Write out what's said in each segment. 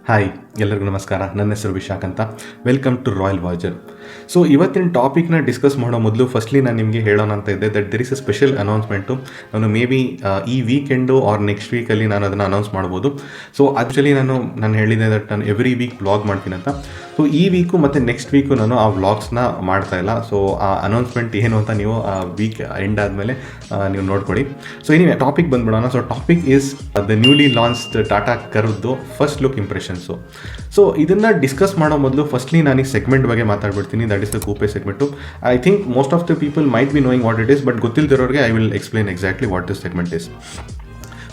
Hi, ಎಲ್ಲರಿಗೂ ನಮಸ್ಕಾರ. ನನ್ನ ಹೆಸರು ವಿಶಾಖ್ ಅಂತ. ವೆಲ್ಕಮ್ ಟು ರಾಯಲ್ ವಾಜರ್. ಸೊ ಇವತ್ತಿನ ಟಾಪಿಕ್ನ ಡಿಸ್ಕಸ್ ಮಾಡೋ ಮೊದಲು ಫಸ್ಟ್ಲಿ ನಾನು ನಿಮಗೆ ಹೇಳೋಣ ಅಂತ ಇದ್ದೆ that there is a special announcement. ನಾನು ಮೇ ಬಿ ಈ ವೀಕೆಂಡು ಆರ್ ನೆಕ್ಸ್ಟ್ ವೀಕಲ್ಲಿ ನಾನು ಅದನ್ನು ಅನೌನ್ಸ್ ಮಾಡ್ಬೋದು. ಸೊ ಆ್ಯಕ್ಚುಲಿ ನಾನು ಹೇಳಿದೆ ದಟ್ ನಾನು ಎವ್ರಿ ವೀಕ್ ವ್ಲಾಗ್ ಮಾಡ್ತೀನಿ ಅಂತ. ಸೊ ಈ ವೀಕು ಮತ್ತು ನೆಕ್ಸ್ಟ್ ವೀಕು ನಾನು ಆ ವ್ಲಾಗ್ಸ್ನ ಮಾಡ್ತಾಯಿಲ್ಲ. ಸೊ ಆ ಅನೌನ್ಸ್ಮೆಂಟ್ ಏನು ಅಂತ ನೀವು ಆ ವೀಕ್ ಎಂಡ್ ಆದಮೇಲೆ ನೀವು ನೋಡ್ಕೊಳ್ಳಿ. ಸೊ ಏನಿವೆ ಟಾಪಿಕ್ ಬಂದ್ಬಿಡೋಣ. So topic is the newly launched Tata ಕರ್ವ್ದು ಫಸ್ಟ್ ಲುಕ್ ಇಂಪ್ರೆಷನ್ಸು. ಸೊ ಇದನ್ನು ಡಿಸ್ಕಸ್ ಮಾಡೋ ಮೊದಲು ಫಸ್ಟ್ಲಿ ನಾನು ಈ ಸೆಗ್ಮೆಂಟ್ ಬಗ್ಗೆ ಮಾತಾಡ್ಬಿಡ್ತೀನಿ. That is the coupe segment. I think most of the people might be knowing what it is, but ಗೊತ್ತಿಲ್ಲದಿರೋರಿಗೆ I will explain exactly what this segment is.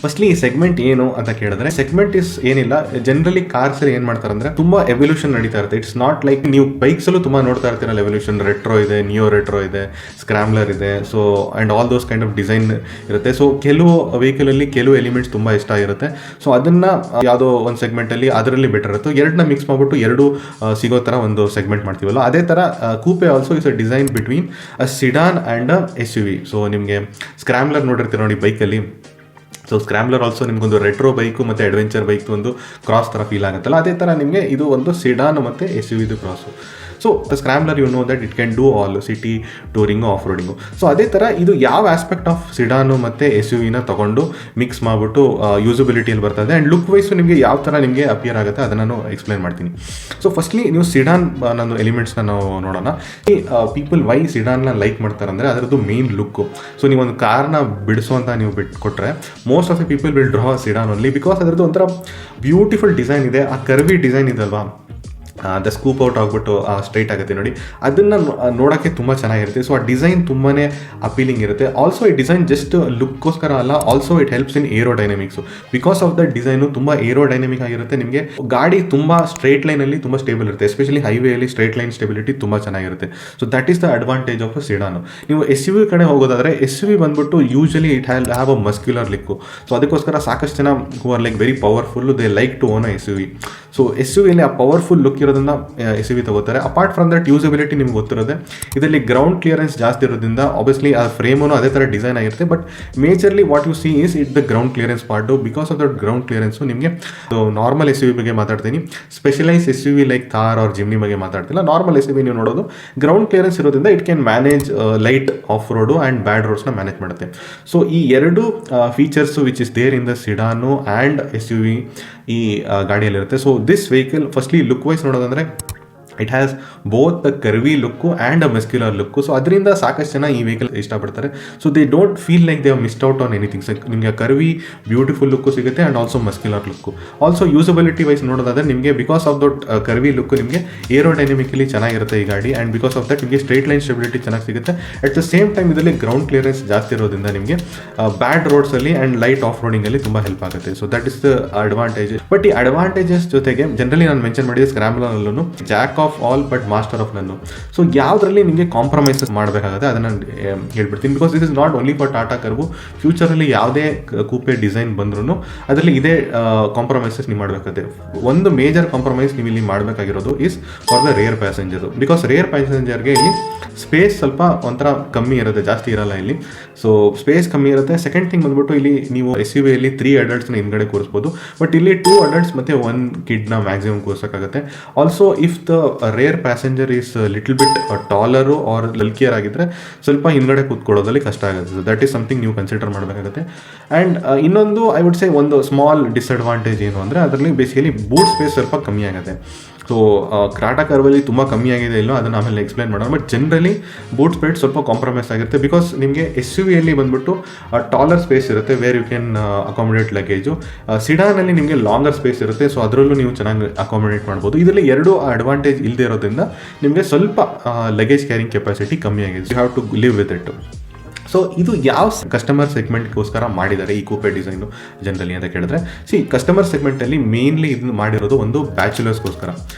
Firstly ಈ segment ಏನು ಅಂತ ಕೇಳಿದ್ರೆ, ಸೆಗ್ಮೆಂಟ್ ಇಸ್ ಏನಿಲ್ಲ, generally ಕಾರ್ಸಲ್ಲಿ ಏನು ಮಾಡ್ತಾರೆ ಅಂದರೆ ತುಂಬ ಎವಲ್ಯೂಷನ್ ನಡೀತಾ ಇರುತ್ತೆ. ಇಟ್ಸ್ ನಾಟ್ ಲೈಕ್ ನೀವು ಬೈಕ್ಸಲ್ಲೂ ತುಂಬ ನೋಡ್ತಾ ಇರ್ತೀರಲ್ಲ ಎವಲ್ಯೂಷನ್. ರೆಟ್ರೋ ಇದೆ, ನಿಯೋ ರೆಟ್ರೋ ಇದೆ, ಸ್ಕ್ರಾಮ್ಲರ್ ಇದೆ, so and all those kind of design ಇರುತ್ತೆ. ಸೊ ಕೆಲವು ವೆಹಿಕಲಲ್ಲಿ ಕೆಲವು ಎಲಿಮೆಂಟ್ಸ್ ತುಂಬ ಇಷ್ಟ ಇರುತ್ತೆ. ಸೊ ಅದನ್ನು ಯಾವುದೋ ಒಂದು ಸೆಗ್ಮೆಂಟಲ್ಲಿ ಅದರಲ್ಲಿ ಬೆಟರ್ ಇರುತ್ತೆ. ಎರಡನ್ನ ಮಿಕ್ಸ್ ಮಾಡಿಬಿಟ್ಟು ಎರಡು ಸಿಗೋ ಥರ ಒಂದು ಸೆಗ್ಮೆಂಟ್ ಮಾಡ್ತೀವಲ್ಲ, ಅದೇ ಥರ coupe also is a design between a sedan and a SUV. So ನಿಮಗೆ ಸ್ಕ್ರಾಮ್ಲರ್ ನೋಡಿರ್ತೀರ ನೋಡಿ ಬೈಕಲ್ಲಿ. ಸೊ ಸ್ಕ್ರಾಮ್ಲರ್ ಆಲ್ಸೋ ನಿಮಗೊಂದು ರೆಟ್ರೋ ಬೈಕು ಮತ್ತು ಅಡ್ವೆಂಚರ್ ಬೈಕ್ ಒಂದು ಕ್ರಾಸ್ ಥರ ಫೀಲ್ ಆಗುತ್ತಲ್ಲ, ಅದೇ ಥರ ನಿಮಗೆ ಇದು ಒಂದು ಸಿಡಾನ್ ಮತ್ತು SUV cross. So the scrambler you know that it can do all city touring, off roading. So ಅದೇ ಥರ ಇದು ಯಾವ ಆಸ್ಪೆಕ್ಟ್ ಆಫ್ ಸಿಡಾನು ಮತ್ತು SUVನ ತೊಗೊಂಡು ಮಿಕ್ಸ್ ಮಾಡಿಬಿಟ್ಟು ಯೂಸಬಿಲಿಟಿಯಲ್ಲಿ ಬರ್ತದೆ. ಆ್ಯಂಡ್ ಲುಕ್ ವೈಸು ನಿಮಗೆ ಯಾವ ಥರ ನಿಮಗೆ ಅಪಿಯರ್ ಆಗುತ್ತೆ ಅದನ್ನು ನಾನು ಎಕ್ಸ್ಪ್ಲೈನ್ ಮಾಡ್ತೀನಿ. ಸೊ ಫಸ್ಟ್ಲಿ ನೀವು ಸಿಡಾನ್ ನಾನು ಎಲಿಮೆಂಟ್ಸ್ನ ನಾವು ನೋಡೋಣ. ಈ ಪೀಪಲ್ ವೈ ಸಿಡಾನ್ನ ಲೈಕ್ ಮಾಡ್ತಾರೆ ಅಂದರೆ ಅದರದ್ದು ಮೇನ್ ಲುಕ್ಕು. ಸೊ ನೀವೊಂದು ಕಾರ್ನ ಬಿಡಿಸೋಂತ ನೀವು ಬಿಟ್ಕೊಟ್ರೆ most of the people will draw sedan only because ಅದರದ್ದು ಒಂಥರ ಬ್ಯೂಟಿಫುಲ್ ಡಿಸೈನ್ ಇದೆ. ಆ ಕರ್ವಿ ಡಿಸೈನ್ ಇದಲ್ವಾ, ದ ಸ್ಕೂಪ್ ಔಟ್ ಆಗಿಬಿಟ್ಟು ಸ್ಟ್ರೈಟ್ ಆಗುತ್ತೆ ನೋಡಿ, ಅದನ್ನು ನೋಡೋಕ್ಕೆ ತುಂಬ ಚೆನ್ನಾಗಿರುತ್ತೆ. ಸೊ ಆ ಡಿಸೈನ್ ತುಂಬಾ ಅಪೀಲಿಂಗ್ ಇರುತ್ತೆ. ಆಲ್ಸೋ ಈ ಡಿಸೈನ್ ಜಸ್ಟ್ ಲುಕ್ಕೋಸ್ಕರ ಅಲ್ಲ, also it helps in aerodynamics. Because of the design ತುಂಬ ಏರೋಡೈನಮಿಕ್ ಆಗಿರುತ್ತೆ. ನಿಮಗೆ ಗಾಡಿ ತುಂಬ ಸ್ಟ್ರೈಟ್ ಲೈನಲ್ಲಿ ತುಂಬ ಸ್ಟೇಬಲ್ ಇರುತ್ತೆ. ಎಸ್ಪೆಷಲಿ ಹೈವೇಯಲ್ಲಿ ಸ್ಟ್ರೈಟ್ ಲೈನ್ ಸ್ಟೆಬಿಲಿಟಿ ತುಂಬ ಚೆನ್ನಾಗಿರುತ್ತೆ. So that is the advantage of a sedan. ನೀವು SUV ಕಡೆ ಹೋಗೋದಾದರೆ SUV ಬಂದ್ಬಿಟ್ಟು usually it have a muscular look. So ಅದಕ್ಕೋಸ್ಕರ ಸಾಕಷ್ಟು ಜನ who are like very powerful, they like to own a SUV. So SUVಯಲ್ಲಿ ಆ ಪವರ್ಫುಲ್ ಲುಕ್ ಇರೋದನ್ನ SUV ತಗೋತಾರೆ. ಅಪಾರ್ಟ್ ಫ್ರಮ್ ದಟ್ ಯೂಸಬಿಲಿಟಿ ನಿಮ್ಗೆ ಗೊತ್ತಿರೋದೆ, ಇದರಲ್ಲಿ ಗ್ರೌಂಡ್ ಕ್ಲಿಯರೆನ್ಸ್ ಜಾಸ್ತಿ ಇರೋದ್ರಿಂದ ಆಬ್ವಿಯಸ್ಲಿ ಆ ಫ್ರೇಮೂ ಅದೇ ಥರ ಡಿಸೈನ್ ಆಗಿರುತ್ತೆ. But majorly what you see is it the ground clearance part. Because of that ground clearance ನಿಮಗೆ ನಾರ್ಮಲ್ SUV ಬಗ್ಗೆ ಮಾತಾಡ್ತೀನಿ, specialise SUV like Thar or Jimny ಬಗ್ಗೆ ಮಾತಾಡ್ತಿಲ್ಲ. ನಾರ್ಮಲ್ SUV ನೀವು ನೋಡೋದು ಗ್ರೌಂಡ್ ಕ್ಲಿಯರೆನ್ಸ್ ಇರೋದ್ರಿಂದ it can manage light off road and bad ರೋಡ್ಸ್ನ manage ಮಾಡುತ್ತೆ. ಸೊ ಈ ಎರಡು features which is there in the sedan and SUV ಈ ಗಾಡಿಯಲ್ಲಿರುತ್ತೆ. So this vehicle firstly look wise ನೋಡೋದಂದರೆ it has both the curvy look and a muscular look. So ಅದರಿಂದ ಸಾಕಷ್ಟು ಜನ ಈ ವೆಹಿಕಲ್ ಇಷ್ಟಪಡ್ತಾರೆ. So they don't feel like they have missed out on anything. So ನಿಮಗೆ curvy beautiful look ಸಿಗುತ್ತೆ and also muscular look. Also usability wise ನೋಡೋದಾದರೆ ನಿಮಗೆ because of that curvy look ನಿಮಗೆ ಏರೋಡೈನಮಿಕಲಿ ಚೆನ್ನಾಗಿರುತ್ತೆ ಈ ಗಾಡಿ. ಆ್ಯಂಡ್ ಬಿಕಾಸ್ ಆಫ್ ದಟ್ ನಿಮಗೆ straight line stability ಚೆನ್ನಾಗಿ ಸಿಗುತ್ತೆ. ಅಟ್ ದ ಸೇಮ್ ಟೈಮ್ ಇದರಲ್ಲಿ ಗ್ರೌಂಡ್ ಕ್ಲಿಯರೆನ್ಸ್ ಜಾಸ್ತಿ ಇರೋದ್ರಿಂದ ನಿಮಗೆ ಬ್ಯಾಡ್ ರೋಡ್ಸಲ್ಲಿ ಆ್ಯಂಡ್ ಲೈಟ್ ಆಫ್ ರೋಡಿಂಗಲ್ಲಿ ತುಂಬ ಹೆಲ್ಪ್ ಆಗುತ್ತೆ. So that is the advantage. But ಈ ಅಡ್ವಾಂಟೇಜಸ್ ಜೊತೆಗೆ ಜನರಲಿ ನಾನು ಮೆನ್ಷನ್ ಮಾಡಿದ ಸ್ಕ್ರಾಮ್ಲರ್ನಲ್ಲೂ jack of all but master of none. So ಯಾವುದರಲ್ಲಿ ನಿಮಗೆ ಕಾಂಪ್ರಮೈಸಸ್ ಮಾಡಬೇಕಾಗುತ್ತೆ ಅದನ್ನು ಹೇಳ್ಬಿಡ್ತೀನಿ. Because this is not only for Tata Curv. ಫ್ಯೂಚರಲ್ಲಿ ಯಾವುದೇ ಕೂಪೆ ಡಿಸೈನ್ ಬಂದ್ರೂ ಅದರಲ್ಲಿ ಇದೇ ಕಾಂಪ್ರಮೈಸಸ್ ನೀವು ಮಾಡಬೇಕಾಗುತ್ತೆ. ಒಂದು ಮೇಜರ್ ಕಾಂಪ್ರಮೈಸ್ ನೀವು ಇಲ್ಲಿ ಮಾಡಬೇಕಾಗಿರೋದು is for the rear passenger. Because rear ಪ್ಯಾಸೆಂಜರ್ಗೆ ಇಲ್ಲಿ ಸ್ಪೇಸ್ ಸ್ವಲ್ಪ ಒಂಥರ ಕಮ್ಮಿ ಇರುತ್ತೆ, ಜಾಸ್ತಿ ಇರಲ್ಲ ಇಲ್ಲಿ. ಸೊ ಸ್ಪೇಸ್ ಕಮ್ಮಿ ಇರುತ್ತೆ. ಸೆಕೆಂಡ್ ಥಿಂಗ್ ಬಂದ್ಬಿಟ್ಟು ಇಲ್ಲಿ ನೀವು SUVಯಲ್ಲಿ 3 ಅಡಲ್ಟ್ಸ್ನ ಹಿಂದ್ಗಡೆ ಕೂರಿಸ್ಬೋದು, ಬಟ್ ಇಲ್ಲಿ 2 ಅಡಲ್ಟ್ಸ್ ಮತ್ತು 1 ಕಿಡ್ನ ಮ್ಯಾಕ್ಸಿಮಮ್ ಕೂರಿಸೋಕ್ಕಾಗುತ್ತೆ. Also if the rear passenger is little bit taller or bulkier ಆಗಿದ್ದರೆ ಸ್ವಲ್ಪ ಹಿಂದ್ಗಡೆ ಕೂತ್ಕೊಳ್ಳೋದಲ್ಲಿ ಕಷ್ಟ ಆಗುತ್ತೆ. ದಟ್ ಈಸ್ ಸಮಥಿಂಗ್ ನೀವು ಕನ್ಸಿಡರ್ ಮಾಡಬೇಕಾಗುತ್ತೆ. ಆ್ಯಂಡ್ ಇನ್ನೊಂದು ಐ ವುಡ್ ಸೇ ಒಂದು ಸ್ಮಾಲ್ ಡಿಸ್ಅಡ್ವಾಂಟೇಜ್ ಏನು ಅಂದರೆ ಅದರಲ್ಲಿ ಬೇಸಿಕಲಿ ಬೂಟ್ ಸ್ಪೇಸ್ ಸ್ವಲ್ಪ ಕಮ್ಮಿ ಆಗುತ್ತೆ. ಸೊ ಟಾಟಾ ಕರ್ವಲ್ಲಿ ತುಂಬ ಕಮ್ಮಿ ಆಗಿದೆ ಇಲ್ಲೋ ಅದನ್ನು ಆಮೇಲೆ ಎಕ್ಸ್ಪ್ಲೈನ್ ಮಾಡೋಣ. ಬಟ್ ಜನರಲಿ ಬೂಟ್ ಸ್ಪೇಸ್ ಸ್ವಲ್ಪ ಕಾಂಪ್ರಮೈಸ್ ಆಗಿರುತ್ತೆ. ಬಿಕಾಸ್ ನಿಮಗೆ SUVಯಲ್ಲಿ ಬಂದ್ಬಿಟ್ಟು ಟಾಲರ್ ಸ್ಪೇಸ್ ಇರುತ್ತೆ where you can accommodate luggage. ಸಿಡಾನಲ್ಲಿ ನಿಮಗೆ ಲಾಂಗರ್ ಸ್ಪೇಸ್ ಇರುತ್ತೆ. ಸೊ ಅದರಲ್ಲೂ ನೀವು ಚೆನ್ನಾಗಿ ಅಕಾಮಿಡೇಟ್ ಮಾಡ್ಬೋದು. ಇದರಲ್ಲಿ ಎರಡು ಅಡ್ವಾಂಟೇಜ್ ಇಲ್ಲದೆ ಇರೋದ್ರಿಂದ ನಿಮಗೆ ಸ್ವಲ್ಪ ಲಗೇಜ್ ಕ್ಯಾರಿಂಗ್ ಕೆಪಾಸಿಟಿ ಕಮ್ಮಿ ಆಗಿದೆ. You have to live with it. So ಇದು ಯಾವ ಕಸ್ಟಮರ್ ಸೆಗ್ಮೆಂಟ್ಗೋಸ್ಕರ ಮಾಡಿದ್ದಾರೆ ಈ ಕೂಪೆ ಡಿಸೈನು ಜನರಲಿ ಅಂತ ಕೇಳಿದ್ರೆ, ಕಸ್ಟಮರ್ ಸೆಗ್ಮೆಂಟಲ್ಲಿ ಮೇನ್ಲಿ ಇದನ್ನು ಮಾಡಿರೋದು ಒಂದು ಬ್ಯಾಚುಲರ್ಸ್ಗೋಸ್ಕರ,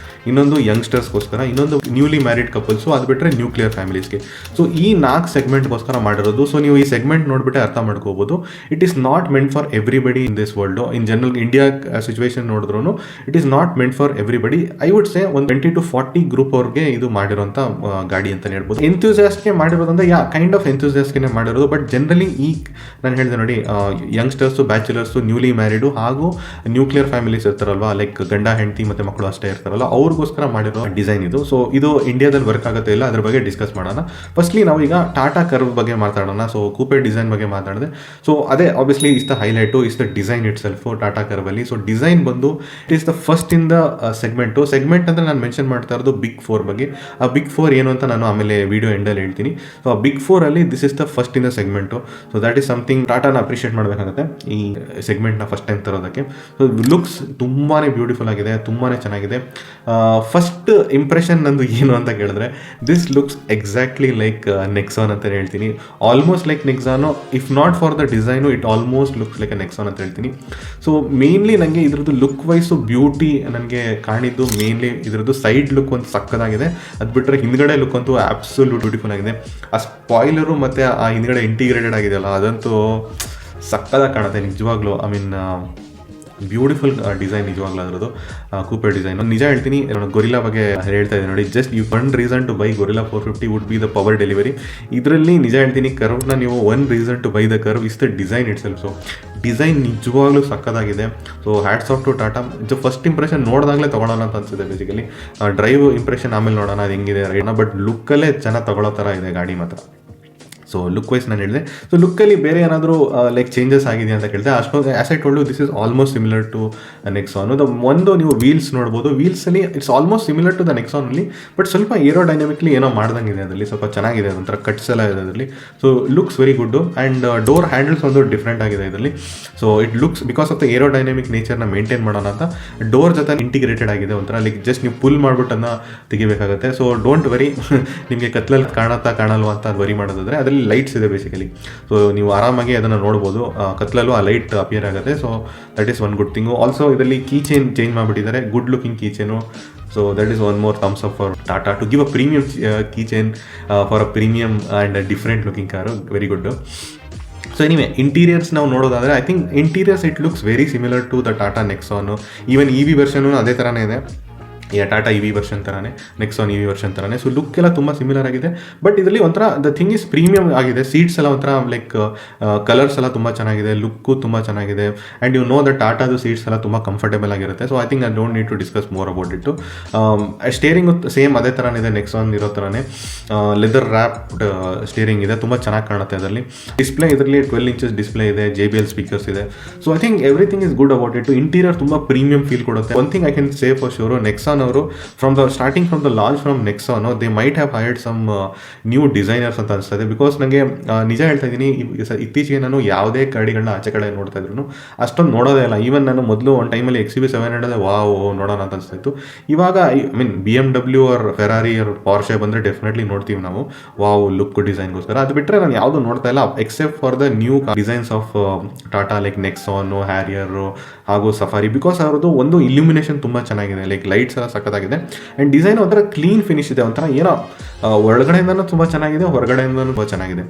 ಇನ್ನೊಂದು ಯಂಗ್ಸ್ಟರ್ಸ್ಗೋಸ್ಕರ, ಇನ್ನೊಂದು ನ್ಯೂಲಿ ಮ್ಯಾರಿಡ್ ಕಪಲ್ಸು, ಅದು ಬಿಟ್ಟರೆ ನ್ಯೂಕ್ಲಿಯರ್ ಫ್ಯಾಮಿಲೀಸ್ಗೆ. ಸೊ ಈ 4 ಸೆಗ್ಮೆಂಟ್ಗೋಸ್ಕರ ಮಾಡಿರೋದು. ಸೊ ನೀವು ಈ ಸೆಗ್ಮೆಂಟ್ ನೋಡಿಬಿಟ್ಟೆ ಅರ್ಥ ಮಾಡ್ಕೋಬೋದು. It is not meant for everybody in this world. In general India situation ನೋಡಿದ್ರು it is not meant for everybody. I would say ಒಂದು 20 to 40 ಗ್ರೂಪ್ ಅವ್ರಿಗೆ ಇದು ಮಾಡಿರೋಂಥ ಗಾಡಿ ಅಂತಲೇ ಹೇಳ್ಬೋದು. ಎಂಥೂಸಿಯಾಸ್ಟ್ಗೆ ಮಾಡಿರೋದಂದ್ರೆ ಕೈಂಡ್ ಆಫ್ ಎಂಥೂಸಿಯಾಸ್ಟ್ಗೆ ಮಾಡಿರೋದು. ಬಟ್ ಜನರಲಿ ನಾನು ಹೇಳಿದೆ ನೋಡಿ, ಯಂಗ್ಸ್ಟರ್ಸು, ಬ್ಯಾಚುಲರ್ಸು, ನ್ಯೂಲಿ ಮ್ಯಾರಿಡು ಹಾಗೂ ನ್ಯೂಕ್ಲಿಯರ್ ಫ್ಯಾಮಿಲೀಸ್ ಇರ್ತಾರಲ್ವ, ಲೈಕ್ ಗಂಡ ಹೆಂಡತಿ ಮತ್ತು ಮಕ್ಕಳು ಅಷ್ಟೇ ಇರ್ತಾರಲ್ಲ, ಅವ್ರಿಗೋಸ್ಕರ ಮಾಡಿರೋ ಡಿಸೈನ್ ಇದು. ಸೊ ಇದು ಇಂಡಿಯಾದಲ್ಲಿ ವರ್ಕ್ ಆಗುತ್ತೆ ಇಲ್ಲ, ಅದ್ರ ಬಗ್ಗೆ ಡಿಸ್ಕಸ್ ಮಾಡೋಣ. ಫಸ್ಟ್ಲಿ ನಾವು ಈಗ ಟಾಟಾ ಕರ್ವ್ ಬಗ್ಗೆ ಮಾತಾಡೋಣ. ಸೊ ಕೂಪೆ ಡಿಸೈನ್ ಬಗ್ಗೆ ಮಾತಾಡಿದೆ. ಸೊ ಅದೇ obviously is the highlight, is the design itself Tata ಕರ್ವಲ್ಲಿ. ಸೊ ಡಿಸೈನ್ ಬಂದು it is the first in the segment ಅಂದರೆ ನಾನು ಮೆನ್ಷನ್ ಮಾಡ್ತಾ ಇರೋದು ಬಿಗ್ 4 ಬಗ್ಗೆ. ಆ ಬಿಗ್ 4 ಏನು ಅಂತ ನಾನು ಆಮೇಲೆ ವಿಡಿಯೋ ಎಂಡಲ್ಲಿ ಹೇಳ್ತೀನಿ. ಸೊ ಆ ಬಿಗ್ 4 ಅಲ್ಲಿ this is the first in the segment. So that is something ಟಾಟಾನ ಅಪ್ರಿಷಿಯೇಟ್ ಮಾಡಬೇಕಾಗುತ್ತೆ ಈ ಸೆಗ್ಮೆಂಟ್ನ ಫಸ್ಟ್ ಟೈಮ್ ತರೋದಕ್ಕೆ. ಸೊ ಲುಕ್ಸ್ ತುಂಬಾ ಬ್ಯೂಟಿಫುಲ್ ಆಗಿದೆ, ತುಂಬಾ ಚೆನ್ನಾಗಿದೆ. ಫಸ್ಟ್ ಇಂಪ್ರೆಷನ್ ನಂದು ಏನು ಅಂತ ಕೇಳಿದ್ರೆ, this looks exactly like Nexon ಅಂತ ಹೇಳ್ತೀನಿ. Almost like Nexon, if not for the design it almost looks like a Nexon ಅಂತ ಹೇಳ್ತೀನಿ. ಸೊ ಮೇನ್ಲಿ ನನಗೆ ಇದ್ರದ್ದು ಲುಕ್ ವೈಸು ಬ್ಯೂಟಿ ನನಗೆ ಕಾಣಿದ್ದು ಮೇನ್ಲಿ ಇದ್ರದ್ದು ಸೈಡ್ ಲುಕ್ ಒಂದು ಸಕ್ಕದಾಗಿದೆ. ಅದು ಬಿಟ್ಟರೆ ಹಿಂದ್ಗಡೆ ಲುಕ್ ಅಂತೂ ಆಬ್ಸಲ್ಯೂಟ್ ಬ್ಯೂಟಿಫುಲ್ ಆಗಿದೆ. ಆ ಸ್ಪಾಯ್ಲರು ಮತ್ತು ಆ ಹಿಂದ್ಗಡೆ ಇಂಟಿಗ್ರೇಟೆಡ್ ಆಗಿದೆಯಲ್ಲ, ಅದಂತೂ ಸಕ್ಕದಾಗಿ ಕಾಣುತ್ತೆ ನಿಜವಾಗ್ಲೂ. ಐ ಮೀನ್ ಬ್ಯೂಟಿಫುಲ್ ಡಿಸೈನ್ ನಿಜವಾಗ್ಲೂ ಅದರದ್ದು ಕೂಪೆ ಡಿಸೈನ್. ನಿಜ ಹೇಳ್ತೀನಿ, ಗೊರಿಲ್ಲಾ ಬಗ್ಗೆ ಹೇಳ್ತಾ ಇದ್ದೀನಿ ನೋಡಿ, just you one reason to buy Guerrilla 450 would be the power delivery. ಇದರಲ್ಲಿ ನಿಜ ಹೇಳ್ತೀನಿ, ಕರ್ವ್ನ ನೀವು one reason to buy the Curvv is the design itself. So design ನಿಜವಾಗ್ಲೂ ಸಕ್ಕದಾಗಿದೆ. So hats off to Tata. First impression ನೋಡಿದಾಗಲೇ ತೊಗೊಳೋಣ ಅಂತ ಅನ್ಸುತ್ತೆ ಬೇಸಿಕಲಿ. ಡ್ರೈವ್ ಇಂಪ್ರೆಷನ್ ಆಮೇಲೆ ನೋಡೋಣ ಅದು ಹೆಂಗಿದೆ ರೈಟ್ನ, ಬಟ್ ಲುಕ್ಕಲ್ಲೇ ಚೆನ್ನಾಗಿ ತೊಗೊಳ್ಳೋ ಥರ ಇದೆ ಗಾಡಿ ಮಾತ್ರ. ಸೊ ಲುಕ್ ವೈಸ್ ನಾನು ಹೇಳಿದೆ. ಸೊ ಲುಕ್ಕಲ್ಲಿ ಬೇರೆ ಏನಾದರೂ ಲೈಕ್ ಚೇಂಜಸ್ ಆಗಿದೆ ಅಂತ ಕೇಳಿದೆ, ಅಷ್ಟೊಂದು as I told you this is almost similar to Nexon. ಒಂದು ನೀವು ವೀಲ್ಸ್ ನೋಡ್ಬೋದು, ವೀಲ್ಸಲ್ಲಿ it's almost similar to the ನೆಕ್ಸಾನಲ್ಲಿ, ಬಟ್ ಸ್ವಲ್ಪ ಏರೋಡೈನಮಿಕ್ಲಿ ಏನೋ ಮಾಡ್ದಂಗಿದೆ ಅದರಲ್ಲಿ, ಸ್ವಲ್ಪ ಚೆನ್ನಾಗಿದೆ, ಅದೊಂಥರ ಕಟ್ಸ್ ಎಲ್ಲ ಇದೆ ಅದರಲ್ಲಿ. So looks very good. And door handles ಒಂದು ಡಿಫ್ರೆಂಟ್ ಆಗಿದೆ ಇದರಲ್ಲಿ. So it looks because of the aerodynamic ನೇಚರ್ನ ಮೇಂಟೈನ್ ಮಾಡೋಣ ಅಂತ ಡೋರ್ ಜೊತೆ ಇಂಟಿಗ್ರೇಟೆಡ್ ಆಗಿದೆ ಒಂಥರ, ಲೈಕ್ ಜಸ್ಟ್ ನೀವು ಪುಲ್ ಮಾಡ್ಬಿಟ್ಟು ಅದನ್ನ ತೆಗಿಬೇಕಾಗುತ್ತೆ. ಸೊ ಡೋಂಟ್ ವರಿ, ನಿಮಗೆ ಕತ್ಲಲ್ಲಿ ಕಾಣಲ್ವಾ ಅಂತ ಅದು ವರಿ ಮಾಡೋದಾದರೆ ಅದರಲ್ಲಿ ಲೈಟ್ಸ್ ಇದೆ ಬೇಸಿಕಲಿ. ಸೊ ನೀವು ಆರಾಮಾಗಿ ಅದನ್ನು ನೋಡ್ಬೋದು, ಕತ್ಲಲ್ಲೂ ಆ ಲೈಟ್ ಅಪಿಯರ್ ಆಗುತ್ತೆ. So that is one good thing. Also ಇದರಲ್ಲಿ ಕೀ ಚೇನ್ ಚೇಂಜ್ ಮಾಡಿಬಿಟ್ಟಿದ್ದಾರೆ, good looking key chain. So that is one more thumbs up for Tata to give a premium key chain for a premium and different looking car. Very good. So anyway interiors ನಾವು ನೋಡೋದಾದರೆ, I think interiors it looks very similar to the Tata Nexon. Even E V version ಅದೇ ಥರನೇ ಇದೆ, Tata E V version ಥರನೇ, Nexon E V version ಥರನೇ. So look ಎಲ್ಲ ತುಂಬ similar ಆಗಿದೆ. ಬಟ್ ಇದರಲ್ಲಿ ಒಂಥರ ದ ಥಿಂಗ್ ಇಸ್ ಪ್ರೀಮಿಯಮ್ ಆಗಿದೆ. ಸೀಟ್ಸ್ ಎಲ್ಲ ಒಂಥರ ಲೈಕ್ ಕಲರ್ಸ್ ಎಲ್ಲ ತುಂಬ ಚೆನ್ನಾಗಿದೆ, ಲುಕ್ಕು ತುಂಬ ಚೆನ್ನಾಗಿದೆ. ಆ್ಯಂಡ್ ಯು ನೋ ದ ಟಾಟಾದು ಸೀಟ್ಸ್ ಎಲ್ಲ ತುಂಬ ಕಂಫರ್ಟೇಬಲ್ ಆಗಿರುತ್ತೆ. So I think I don't need to discuss more about it. Steering same ಅದೇ ಥರನೇ ಇದೆ, ನೆಕ್ಸಾನ್ ಇರೋ ಥರನೇ ಲೆದರ್ ರ್ಯಾಪ್ಡ್ ಸ್ಟೇರಿಂಗ್ ಇದೆ, ತುಂಬ ಚೆನ್ನಾಗಿ ಕಾಣುತ್ತೆ ಅದರಲ್ಲಿ. ಡಿಸ್ಪ್ಲೇ ಇದರಲ್ಲಿ 12 ಇಂಚಸ್ ಡಿಸ್ಪ್ಲೇ ಇದೆ, JBL ಸ್ಪೀಕರ್ಸ್ ಇದೆ. So I think everything is good about it. Interior ತುಂಬ ಪ್ರೀಮಿಯಂ ಫೀಲ್ ಕೊಡುತ್ತೆ. One thing I can say for sure, Nexon ಅವರು from the launch from Nexon they might have hired some new designers ಅಂತ ಅನಿಸ್ತದೆ. Because ನನಗೆ ನಿಜ ಹೇಳ್ತಾ ಇದ್ದೀನಿ, ಇತ್ತೀಚೆಗೆ ನಾನು ಯಾವುದೇ ಗಾಡಿಗಳನ್ನ ಆಚೆ ಕಡೆ ನೋಡ್ತಾ ಇದ್ರು ಅಷ್ಟೊಂದು ನೋಡೋದೇ ಇಲ್ಲ. ಈವನ್ ನಾನು ಮೊದಲು ಒಂದು ಟೈಮಲ್ಲಿ XUV700 ವಾವ್ ನೋಡೋಣ ಅಂತ ಅನಿಸ್ತಾಯಿತ್ತು. ಇವಾಗ I mean BMW or Ferrari or Porsche ಬಂದರೆ ಡೆಫಿನೆಟ್ಲಿ ನೋಡ್ತೀವಿ ನಾವು, ವಾವ್ ಲುಕ್ ಡಿಸೈನ್ಗೋಸ್ಕರ. ಅದು ಬಿಟ್ಟರೆ ನಾನು ಯಾವುದು ನೋಡ್ತಾ ಇಲ್ಲ except for the new designs of Tata, like Nexon, Harrier ಹಾಗೂ ಸಫಾರಿ. ಬಿಕಾಸ್ ಅವ್ರದ್ದು ಒಂದು ಇಲ್ಯುಮಿನೇಷನ್ ತುಂಬ ಚೆನ್ನಾಗಿದೆ, ಲೈಕ್ ಲೈಟ್ಸ್ ಎಲ್ಲ ಸಖತ್ತಾಗಿದೆ. ಆ್ಯಂಡ್ ಡಿಸೈನ್ ಒಂಥರ ಕ್ಲೀನ್ ಫಿನಿಶ್ ಇದೆ, ಒಂಥರ ಏನೋ ಒಳಗಡೆಯಿಂದನೂ ತುಂಬ ಚೆನ್ನಾಗಿದೆ, ಹೊರಗಡೆಯಿಂದನೂ ತುಂಬ ಚೆನ್ನಾಗಿದೆ.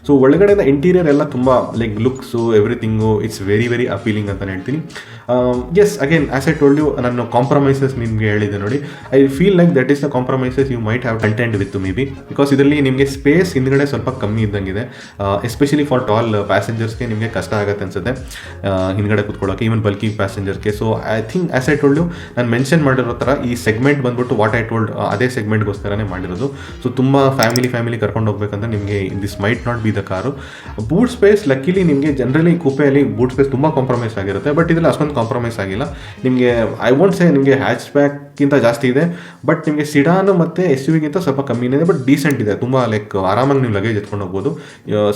ಸೊ ಒಳಗಡೆಯಿಂದ ಇಂಟೀರಿಯರ್ ಎಲ್ಲ ತುಂಬ like looks everything it's very very appealing ಅಂತ ಹೇಳ್ತೀನಿ. Yes again as I told you, ನಾನು ಕಾಂಪ್ರಮೈಸಸ್ ನಿಮಗೆ ಹೇಳಿದೆ ನೋಡಿ, I feel like that is the compromises you might have content with maybe. Because ಇದರಲ್ಲಿ ನಿಮಗೆ ಸ್ಪೇಸ್ ಹಿಂದ್ಗಡೆ ಸ್ವಲ್ಪ ಕಮ್ಮಿ ಇದ್ದಂಗಿದೆ, ಎಸ್ಪೆಷಲಿ ಫಾರ್ ಟಾಲ್ ಪ್ಯಾಸೆಂಜರ್ಸ್ಗೆ ನಿಮಗೆ ಕಷ್ಟ ಆಗುತ್ತೆ ಅನ್ಸುತ್ತೆ ಹಿಂದ್ಗಡೆ ಕೂತ್ಕೊಳ್ಳೋಕೆ, ಈವನ್ ಬಲ್ಕಿ ಪ್ಯಾಸೆಂಜರ್ಸ್ಗೆ. So I think as I told you, ನಾನು ಮೆನ್ಷನ್ ಮಾಡಿರೋ ಥರ ಈ ಸೆಗ್ಮೆಂಟ್ ಬಂದ್ಬಿಟ್ಟು ವಾಟ್ ಐ ಟೋಲ್ಡ್ ಅದೇ ಸೆಗ್ಮೆಂಟ್ಗೋಸ್ಕರನೇ ಮಾಡಿರೋದು. ಸೊ ತುಂಬ ಫ್ಯಾಮಿಲಿ ಕರ್ಕೊಂಡು ಹೋಗ್ಬೇಕಂದ್ರೆ ನಿಮಗೆ this might not be the car. Boot space luckily ನಿಮಗೆ ಜನರಲಿ ಕೂಪೆಯಲ್ಲಿ ಬೂಟ್ ಸ್ಪೇಸ್ ತುಂಬ ಕಾಂಪ್ರಮೈಸ್ ಆಗಿರುತ್ತೆ, ಬಟ್ ಇದರಲ್ಲಿ ಅಷ್ಟೊಂದು ಕಾಂಪ್ರಮೈಸ್ ಆಗಿಲ್ಲ. ನಿಮಗೆ ಐ ವಾಂಟ್ ಸೇ ನಿಮಗೆ ಹ್ಯಾಚ್ ಬ್ಯಾಕ್ಗಿಂತ ಜಾಸ್ತಿ ಇದೆ, ಬಟ್ ನಿಮಗೆ ಸಿಡಾನು ಮತ್ತು SUVಗಿಂತ ಸ್ವಲ್ಪ ಕಮ್ಮಿನೇ ಇದೆ, ಬಟ್ ಡೀಸೆಂಟ್ ಇದೆ, ತುಂಬ ಲೈಕ್ ಆರಾಮಾಗಿ ನೀವು ಲಗೇಜ್ ಎತ್ಕೊಂಡು ಹೋಗ್ಬೋದು.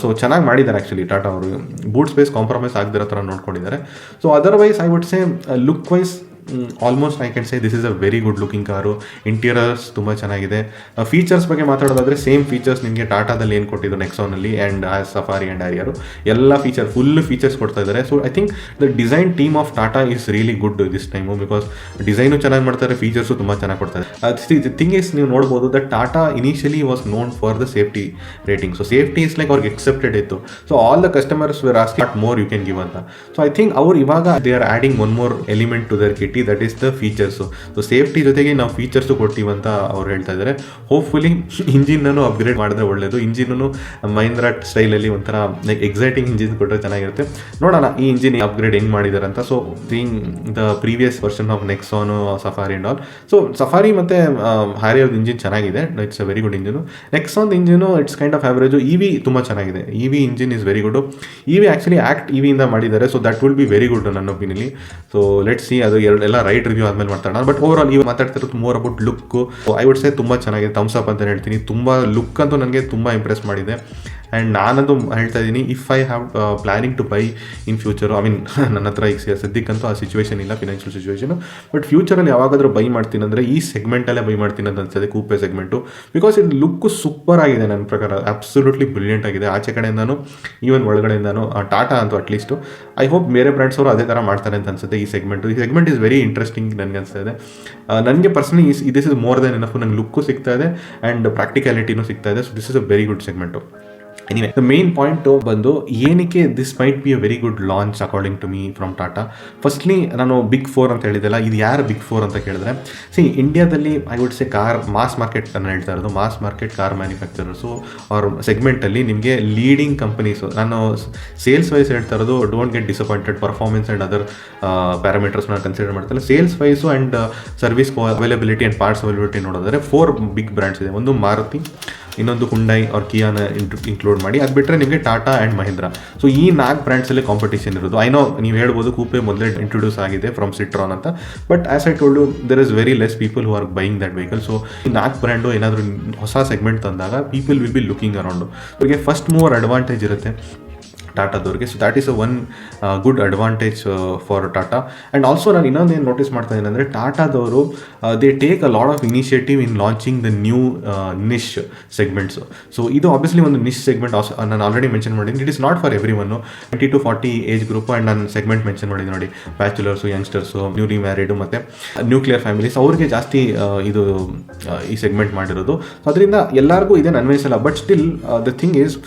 ಸೊ ಚೆನ್ನಾಗಿ ಮಾಡಿದ್ದಾರೆ ಆ್ಯಕ್ಚುಲಿ ಟಾಟಾ ಅವರು, ಬೂಟ್ ಸ್ಪೇಸ್ ಕಾಂಪ್ರಮೈಸ್ ಆಗದಿರೋ ಥರ ನೋಡ್ಕೊಂಡಿದ್ದಾರೆ. So otherwise I would say look wise almost I can say this is a very good looking car. Interiors ತುಂಬ ಚೆನ್ನಾಗಿದೆ. ಫೀಚರ್ಸ್ ಬಗ್ಗೆ ಮಾತಾಡೋದಾದರೆ ಸೇಮ್ ಫೀಚರ್ಸ್ ನಿಮಗೆ ಟಾಟಾದಲ್ಲಿ ಏನು ಕೊಟ್ಟಿದ್ದು ನೆಕ್ಸಾನಲ್ಲಿ ಆ್ಯಂಡ್ ಸಫಾರಿ ಆ್ಯಂಡ್ ಹ್ಯಾರಿಯರು ಎಲ್ಲ ಫುಲ್ ಫೀಚರ್ಸ್ ಕೊಡ್ತಾ ಇದ್ದಾರೆ. So I think the design team of Tata is really good this time, because design ಚೆನ್ನಾಗಿ ಮಾಡ್ತಾರೆ, ಫೀಚರ್ಸು ತುಂಬ ಚೆನ್ನಾಗಿ ಕೊಡ್ತಾರೆ. ದಿ ಥಿಂಗ್ ಇಸ್, ನೀವು ನೋಡ್ಬೋದು that Tata initially was known for the safety rating. So safety is like ಅವ್ರಿಗೆ ಎಕ್ಸೆಪ್ಟೆಡ್ ಇತ್ತು. So all the customers were asking what more you can give ಅಂತ. ಸೊ ಐ ಥಿಂಕ್ ಅವ್ರು ಇವಾಗ they are adding one more element to their kit. Safety, that is the features. So safety ಜೊತೆಗೆ ನಾವು features ಕೊಡ್ತೀವಿ ಅಂತ ಅವ್ರು ಹೇಳ್ತಾ ಇದ್ದಾರೆ. ಹೋಪ್ಫುಲಿ ಇಂಜಿನನ್ನು ಅಪ್ಗ್ರೇಡ್ ಮಾಡಿದ್ರೆ ಒಳ್ಳೆಯದು. ಇಂಜಿನನ್ನು ಮಹೀಂದ್ರ ಸ್ಟೈಲಲ್ಲಿ ಒಂಥರ ಲೈಕ್ ಎಕ್ಸೈಟಿಂಗ್ ಇಂಜಿನ್ ಕೊಟ್ಟರೆ ಚೆನ್ನಾಗಿರುತ್ತೆ. ನೋಡೋಣ ಈ ಇಂಜಿನ್ ಅಪ್ಗ್ರೇಡ್ ಹೆಂಗೆ ಮಾಡಿದ್ದಾರೆ ಅಂತ. So seeing the previous version of Nexon, Safari and all. So Safari ಮತ್ತು ಹ್ಯಾರಿಯರ್ದು ಇಂಜಿನ್ ಚೆನ್ನಾಗಿದೆ, it's a very good engine. Nexon engine it's kind of average. E V ತುಂಬ ಚೆನ್ನಾಗಿದೆ, E V engine is very good. E V actually act E ವಿಯಿಂದ ಮಾಡಿದ್ದಾರೆ, so that will be very good ನನ್ನ ಒಪಿನಿಯನ್ಲಿ. So let's see, ಅದು ಎಲ್ಲ ride review ಆದಮೇಲೆ ಮಾತಾಡೋಣ. ಬಟ್ ಓವರ್ ಆಲ್ ಇವಾಗ ಮಾತಾಡ್ತಿರೋದು more about look. I would ಸೇ ತುಂಬ ಚೆನ್ನಾಗಿದೆ, ಥಮ್ಸ್ ಅಪ್ ಅಂತ ಹೇಳ್ತೀನಿ. ತುಂಬ ಲುಕ್ ಅಂತೂ ನನಗೆ ತುಂಬ ಇಂಪ್ರೆಸ್ ಮಾಡಿದೆ. ಆ್ಯಂಡ್ ನಾನಂತೂ ಹೇಳ್ತಾ ಇದ್ದೀನಿ, if I have planning to buy in future, I mean ನನ್ನ ಹತ್ರ ಈಗ ಸದ್ಯಕ್ಕಂತೂ ಆ ಸಿಚುವೇಷನ್ ಇಲ್ಲ, ಫಿನಾನ್ಷಿಯಲ್ ಸಿಚುವೇಷನು. ಬಟ್ ಫ್ಯೂಚರಲ್ಲಿ ಯಾವಾಗಾದರೂ ಬೈ ಮಾಡ್ತೀನಿ ಅಂದರೆ ಈ ಸೆಗ್ಮೆಂಟಲ್ಲೇ ಬೈ ಮಾಡ್ತೀನಿ ಅಂತ ಅನ್ಸುತ್ತೆ, ಕೂಪೆ ಸೆಗ್ಮೆಂಟು. ಬಿಕಾಸ್ ಇದು ಲುಕ್ಕು ಸೂಪರ್ ಆಗಿದೆ ನನ್ನ ಪ್ರಕಾರ, ಅಬ್ಸಲ್ಯೂಟ್ಲಿ ಬ್ರಿಲಿಯಂಟ್ ಆಗಿದೆ. ಆಚೆ ಕಡೆಯಿಂದನೂ ಈವನ್ ಒಳಗಡೆಯಿಂದನೂ. ಟಾಟಾ ಅಂತೂ ಅಟ್ಲೀಸ್ಟು, ಐ ಹೋಪ್ ಬೇರೆ ಬ್ರ್ಯಾಂಡ್ಸ್ ಅವರು ಅದೇ ಥರ ಮಾಡ್ತಾರೆ ಅಂತ ಅನ್ಸುತ್ತೆ. ಈ ಸೆಗ್ಮೆಂಟ್ ಇಸ್ ವೆರಿ ಇಂಟ್ರೆಸ್ಟಿಂಗ್ ನನಗೆ ಅನಿಸ್ತಾ ಇದೆ. ನನಗೆ personally this is more than enough. ನನಗೆ ಲುಕ್ಕು ಸಿಗ್ತಾ ಇದೆ ಆ್ಯಂಡ್ ಪ್ರಾಕ್ಟಿಕ್ಯಾಲಿಟಿನೂ ಸಿಗ್ತಾ ಇದೆ. So this is a very good segment. Anyway, the main point ಬಂದು ಏನಕ್ಕೆ this might be a very good launch according to me from Tata. Firstly ನಾನು big four ಅಂತ ಹೇಳಿದೆಲ್ಲ, ಇದು ಯಾರು ಬಿಗ್ ಫೋರ್ ಅಂತ ಕೇಳಿದ್ರೆ, ಇಂಡಿಯಾದಲ್ಲಿ I would say car mass market ನಾನು ಹೇಳ್ತಾ ಇರೋದು, ಮಾಸ್ ಮಾರ್ಕೆಟ್ ಕಾರ್ ಮ್ಯಾನುಫ್ಯಾಕ್ಚರರ್ಸು ಅವ್ರ ಸೆಗ್ಮೆಂಟಲ್ಲಿ ನಿಮಗೆ ಲೀಡಿಂಗ್ ಕಂಪನೀಸು. ನಾನು ಸೇಲ್ಸ್ ವೈಸ್ ಹೇಳ್ತಾ ಇರೋದು, don't get disappointed, performance and other ಪ್ಯಾರಾಮೀಟರ್ಸ್ನ ಕನ್ಸಿಡರ್ ಮಾಡ್ತಾರೆ. Sales wise and service availability and parts availability ನೋಡಿದ್ರೆ 4 ಬಿಗ್ ಬ್ರ್ಯಾಂಡ್ಸ್ ಇದೆ. ಒಂದು ಮಾರುತಿ, ಇನ್ನೊಂದು ಹುಂಡೈ ಅವ್ರ ಕಿಯಾನ ಇನ್ಕ್ಲೂಡ್ ಮಾಡಿ, ಅದು ಬಿಟ್ಟರೆ ನಿಮಗೆ ಟಾಟಾ ಆ್ಯಂಡ್ ಮಹೀಂದ್ರ. ಸೊ ಈ 4 ಬ್ರ್ಯಾಂಡ್ಸಲ್ಲಿ ಕಾಂಪಿಟೇಷನ್ ಇರೋದು. ಐ ನೋ ನೀವು ಹೇಳ್ಬೋದು ಕೂಪೆ ಮೊದಲೇ ಇಂಟ್ರೊಡ್ಯೂಸ್ ಆಗಿದೆ ಫ್ರಮ್ ಸಿಟ್ರಾನ್ ಅಂತ, but as I told you there is very less people who are buying that vehicle. So ಈ 4 ಬ್ರ್ಯಾಂಡು ಏನಾದರೂ ಹೊಸ ಸೆಗ್ಮೆಂಟ್ ತಂದಾಗ people will be looking around. ಅವರಿಗೆ ಫಸ್ಟ್ ಮೂವರ್ ಅಡ್ವಾಂಟೇಜ್ ಇರುತ್ತೆ ಟಾಟಾದವ್ರಿಗೆ. So that is a one good advantage for Tata. And also ನಾನು ಇನ್ನೊಂದೇನು notice ಮಾಡ್ತಾ ಇದ್ದೀನಿ ಅಂದರೆ, ಟಾಟಾದವರು they take a lot of initiative in launching the new niche segments. So ಇದು obviously ಒಂದು ನಿಶ್ ಸೆಗ್ಮೆಂಟ್. ನಾನು ಆಲ್ರೆಡಿ ಮೆನ್ಷನ್ ಮಾಡಿದ್ದೀನಿ, it is not for every one, 20 to 40 age group. And ನಾನು ಸೆಗ್ಮೆಂಟ್ ಮೆನ್ಷನ್ ಮಾಡಿದ್ದೀನಿ ನೋಡಿ, ಬ್ಯಾಚುಲರ್ಸು, ಯಂಗ್ಸ್ಟರ್ಸು, ನ್ಯೂಲಿ ಮ್ಯಾರಿಡು ಮತ್ತು nuclear families, ಅವ್ರಿಗೆ ಜಾಸ್ತಿ ಇದು ಈ ಸೆಗ್ಮೆಂಟ್ ಮಾಡಿರೋದು. ಸೊ ಅದರಿಂದ ಎಲ್ಲರಿಗೂ ಇದೇನು ಅನ್ವಯಿಸಲ್ಲ. But still the thing is,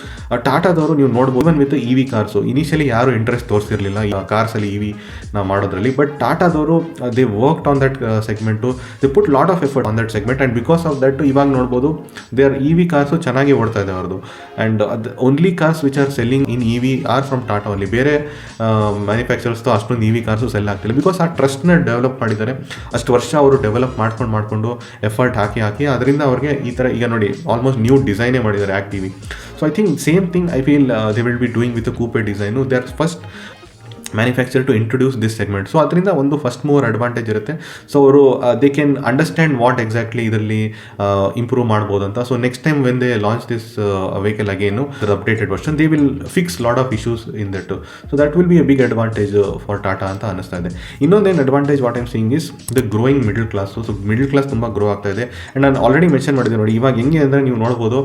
ಟಾಟಾದವರು ನೀವು ನೋಡ್ಬೋದು, even with E V cars initially ಯಾರು ಇಂಟ್ರೆಸ್ಟ್ ತೋರಿಸಿರಲಿಲ್ಲ ಈ ಕಾರ್ಸಲ್ಲಿ ಇ ವಿ ನಾವು ಮಾಡೋದ್ರಲ್ಲಿ. ಬಟ್ ಟಾಟಾದವರು they worked on that segment, they put lot of effort on that segment. And because of that ಇವಾಗ ನೋಡ್ಬೋದು they are E V cars ಚೆನ್ನಾಗಿ ಓಡ್ತಾ ಇದೆ ಅವ್ರದ್ದು. ಆ್ಯಂಡ್ ಅದು only cars which are selling in E V are from Tata only. ಬೇರೆ ಮ್ಯಾನುಫ್ಯಾಕ್ಚರರ್ಸ್ದು ಅಷ್ಟೊಂದು E V cars cell ಆಗ್ತಿಲ್ಲ. ಬಿಕಾಸ್ ಆ ಟ್ರಸ್ಟ್ನ ಡೆವಲಪ್ ಮಾಡಿದ್ದಾರೆ, ಅಷ್ಟು ವರ್ಷ ಅವರು ಡೆವಲಪ್ ಮಾಡಿಕೊಂಡು ಎಫರ್ಟ್ ಹಾಕಿ ಅದರಿಂದ ಅವ್ರಿಗೆ ಈ ಥರ ಈಗ ನೋಡಿ ಆಲ್ಮೋಸ್ಟ್ ನ್ಯೂ ಡಿಸೈನೇ ಮಾಡಿದ್ದಾರೆ act E V. So I think same thing I feel they will be doing with coupe design. They are first manufacture to introduce this segment. So ಅದರಿಂದ ಒಂದು ಫಸ್ಟ್ ಮೂವರ್ ಅಡ್ವಾಂಟೇಜ್ ಇರುತ್ತೆ. So ಅವರು they can understand what exactly ಇದರಲ್ಲಿ improve ಮಾಡ್ಬೋದು ಅಂತ. So next time when they launch this vehicle again updated version, they will fix lot of issues in that. So that will be a big advantage for Tata ಅಂತ ಅನ್ನಿಸ್ತಾ ಇದೆ. ಇನ್ನೊಂದೇನು advantage what I'm seeing is the growing middle class. So middle class ತುಂಬ grow ಆಗ್ತಾ ಇದೆ. And ನಾನು already mention ಮಾಡಿದೆ ನೋಡಿ, ಇವಾಗ ಹೆಂಗೆ ಅಂದರೆ ನೀವು ನೋಡ್ಬೋದು,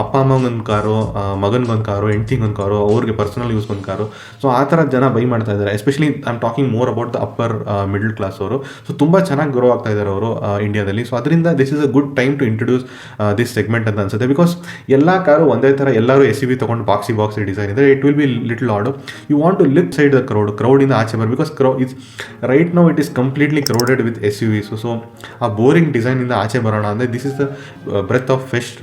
ಅಪ್ಪ ಅಮ್ಮಗೊಂದು ಕಾರು, ಮಗನಿಗೊಂದು ಕಾರು, ಹೆಂಡ್ತಿಗೊಂದು ಕಾರು, ಅವ್ರಿಗೆ ಪರ್ಸನಲ್ ಯೂಸ್ಗೊಂದು ಕಾರು. ಸೊ ಆ ಥರ ಜನ ಬೈ ಮಾಡ್ತಾ ಇದ್ದಾರೆ. Especially I am talking more about the upper middle class ಅವರು. ಸೊ ತುಂಬ ಚೆನ್ನಾಗಿ ಗ್ರೋ ಆಗ್ತಾ ಇದ್ದಾರೆ ಅವರು ಇಂಡಿಯಾದಲ್ಲಿ. ಸೊ ಅದರಿಂದ this is a good time to introduce this segment ಅಂತ ಅನ್ಸುತ್ತೆ. ಬಿಕಾಸ್ ಎಲ್ಲ ಕಾರು ಒಂದೇ ಥರ ಎಲ್ಲರೂ ಎಸ್ ಯು ವಿ ತೊಗೊಂಡು ಬಾಕ್ಸಿ ಡಿಸೈನ್ ಇದೆ, ಇಟ್ ವಿಲ್ ಬಿ ಲಿಟಲ್ ಆಡು. You want to lift side the ಕ್ರೌಡಿಂದ ಆಚೆ ಬರ್. Because right now it is completely crowded with S U Vs. So ಆ ಬೋರಿಂಗ್ ಡಿಸೈನಿಂದ ಆಚೆ ಬರೋಣ ಅಂದರೆ this is the breath of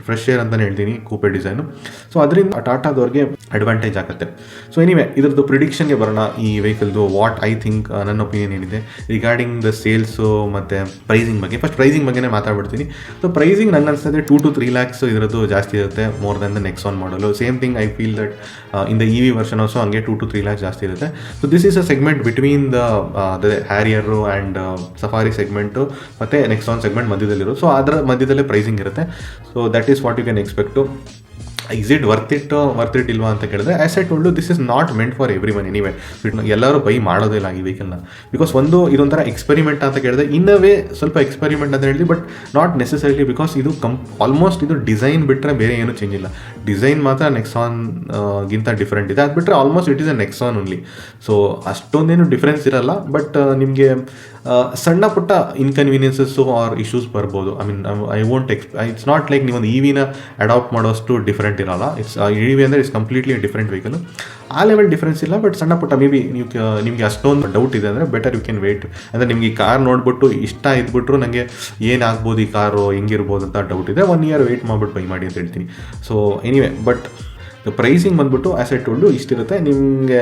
fresh air ಅಂತಲೇ ಹೇಳ್ತೀನಿ ಕೂಪೆ ಡಿಸೈನು. ಸೊ ಅದರಿಂದ ಟಾಟಾದವ್ರಿಗೆ ಅಡ್ವಾಂಟೇಜ್ ಆಗುತ್ತೆ. ಸೊ ಎನಿವೆ, ಇದ್ರದ್ದು ಪ್ರಿಡಿಕ್ಷನ್ಗೆ ಬರೋಣ ಈ ವೆಹಿಕಲ್ದು. ವಾಟ್ ಐ ಥಿಂಕ್, ನನ್ನ ಒಪಿನಿಯನ್ ಏನಿದೆ ರಿಗಾರ್ಡಿಂಗ್ ದ ಸೇಲ್ಸು ಮತ್ತು ಪ್ರೈಸಿಂಗ್ ಬಗ್ಗೆ. ಫಸ್ಟ್ ಪ್ರೈಸಿಂಗ್ ಬಗ್ಗೆನೇ ಮಾತಾಡ್ಬಿಡ್ತೀನಿ. ಸೊ ಪ್ರೈಸಿಂಗ್ ನನಗೆ ಅನಿಸ್ತದೆ 2 to 3 lakhs ಇದರದ್ದು ಜಾಸ್ತಿ ಇರುತ್ತೆ, ಮೋರ್ ದೆನ್ ದ ನೆಕ್ಸಾನ್ ಮಾಡಲು. Same thing I feel that in the E V version also ಹಂಗೆ 2 to 3 lakhs ಜಾಸ್ತಿ ಇರುತ್ತೆ. So this is a segment between the Harrier and Safari segment ಮತ್ತು ನೆಕ್ಸಾನ್ ಸೆಗ್ಮೆಂಟ್ ಮಧ್ಯದಲ್ಲಿರೋ. So ಅದರ ಮಧ್ಯದಲ್ಲೇ pricing ಇರುತ್ತೆ. So that is what you can expect. Is it worth it ಇಲ್ವಾ ಅಂತ ಕೇಳಿದ್ರೆ, as I told you, this is not meant for every one anyway. ಎಲ್ಲರೂ by ಮಾಡೋದಿಲ್ಲ ಈ ವೆಹಿಕಲ್ನ. ಬಿಕಾಸ್ ಇದೊಂಥರ ಎಕ್ಸ್ಪೆರಿಮೆಂಟ್ ಅಂತ ಕೇಳಿದ್ರೆ, ಇನ್ನವೇ ಸ್ವಲ್ಪ ಎಕ್ಸ್ಪೆರಿಮೆಂಟ್ ಅಂತ ಹೇಳಿ, ಬಟ್ ನಾಟ್ ನೆಸೆಸರಿಲಿ. ಬಿಕಾಸ್ ಇದು ಆಲ್ಮೋಸ್ಟ್ ಇದು ಡಿಸೈನ್ ಬಿಟ್ಟರೆ ಬೇರೆ ಏನೂ ಚೇಂಜ್ ಇಲ್ಲ. ಡಿಸೈನ್ ಮಾತ್ರ ನೆಕ್ಸಾನ್ ಗಿಂತ ಡಿಫ್ರೆಂಟ್ ಇದೆ. ಅದು ಬಿಟ್ಟರೆ almost it is a Nexon only. So ಅಷ್ಟೊಂದೇನು ಡಿಫ್ರೆನ್ಸ್ ಇರಲ್ಲ. ಬಟ್ ನಿಮಗೆ ಸಣ್ಣ ಪುಟ್ಟ ಇನ್ಕನ್ವೀನಿಯನ್ಸಸ್ಸು ಆರ್ ಇಶ್ಯೂಸ್ ಬರ್ಬೋದು. I mean I won't it's not like ನೀವೊಂದು ಇ ವಿನ ಅಡಾಪ್ಟ್ ಮಾಡೋಷ್ಟು ಡಿಫ್ರೆಂಟ್ ಇರಲ್ಲ. ಇ ವಿ ಅಂದರೆ ಇಟ್ಸ್ ಕಂಪ್ಲೀಟ್ಲಿ ಡಿಫ್ರೆಂಟ್ ವೆಹಿಕಲ್. ಆ ಲೆವೆಲ್ ಡಿಫ್ರೆನ್ಸ್ ಇಲ್ಲ, ಬಟ್ ಸಣ್ಣ ಪುಟ್ಟ ಮೇ ಬಿ ನಿಮಗೆ ಅಷ್ಟೊಂದು ಡೌಟ್ ಇದೆ ಅಂದರೆ ಬೆಟರ್ ಯು ಕ್ಯಾನ್ ವೇಟ್. ಅಂದರೆ ನಿಮಗೆ ಈ ಕಾರ್ ನೋಡಿಬಿಟ್ಟು ಇಷ್ಟ ಇದ್ಬಿಟ್ರು ನನಗೆ ಏನಾಗ್ಬೋದು ಈ ಕಾರು ಹೆಂಗಿರ್ಬೋದು ಅಂತ ಡೌಟ್ ಇದೆ, 1 year ವೆಯ್ಟ್ ಮಾಡಿಬಿಟ್ಟು ಬೈ ಮಾಡಿ ಅಂತ ಹೇಳ್ತೀನಿ. ಸೊ ಎನಿವೆ, ಬಟ್ ಪ್ರೈಸಿಂಗ್ ಬಂದ್ಬಿಟ್ಟು ಆ್ಯಸ್ ಐ ಟೋಲ್ಡು ಇಷ್ಟಿರುತ್ತೆ. ನಿಮಗೆ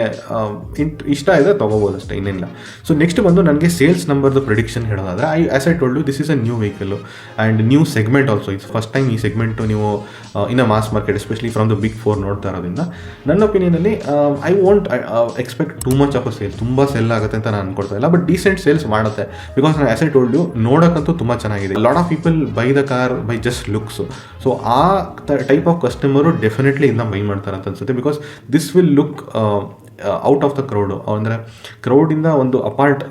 ಇಷ್ಟ ಇದೆ ತೊಗೋಬೋದು ಅಷ್ಟೇ, ಇನ್ನೇನಿಲ್ಲ. ಸೊ ನೆಕ್ಸ್ಟ್ ಬಂದು ನನಗೆ ಸೇಲ್ಸ್ ನಂಬರ್ದು ಪ್ರಿಡಿಕ್ಷನ್ ಹೇಳೋದಾದರೆ as I told this is a new vehicle and new segment also. It's first time ಈ ಸೆಗ್ಮೆಂಟು ನೀವು in a mass market especially from the big 4 ನೋಡ್ತಾ ಇರೋದ್ರಿಂದ ನನ್ನ ಒಪಿನಿಯನಲ್ಲಿ I want expect too much of a sale. ತುಂಬ sell ಆಗುತ್ತೆ ಅಂತ ನಾನು ಅನ್ಕೊಳ್ತಾ ಇಲ್ಲ, ಬಟ್ ಡೀಸೆಂಟ್ ಸೇಲ್ಸ್ ಮಾಡುತ್ತೆ. ಬಿಕಾಸ್ ನಾನು ಆ್ಯಸ್ ಐ ಟೋಲ್ಡು ನೋಡೋಕ್ಕಂತೂ ತುಂಬ ಚೆನ್ನಾಗಿದೆ. Lot of people by the car by just looks. So ಆ ಟೈಪ್ ಆಫ್ ಕಸ್ಟಮರು ಡೆಫಿನೆಟ್ಲಿ ಇದನ್ನ ಬೈ ಮಾಡ್ತಾರೆ ಅಂತ ಅನ್ಸುತ್ತೆ. Because this will look out of the crowd, ಅಂದರೆ ಕ್ರೌಡಿಂದ ಒಂದು ಅಪಾರ್ಟ್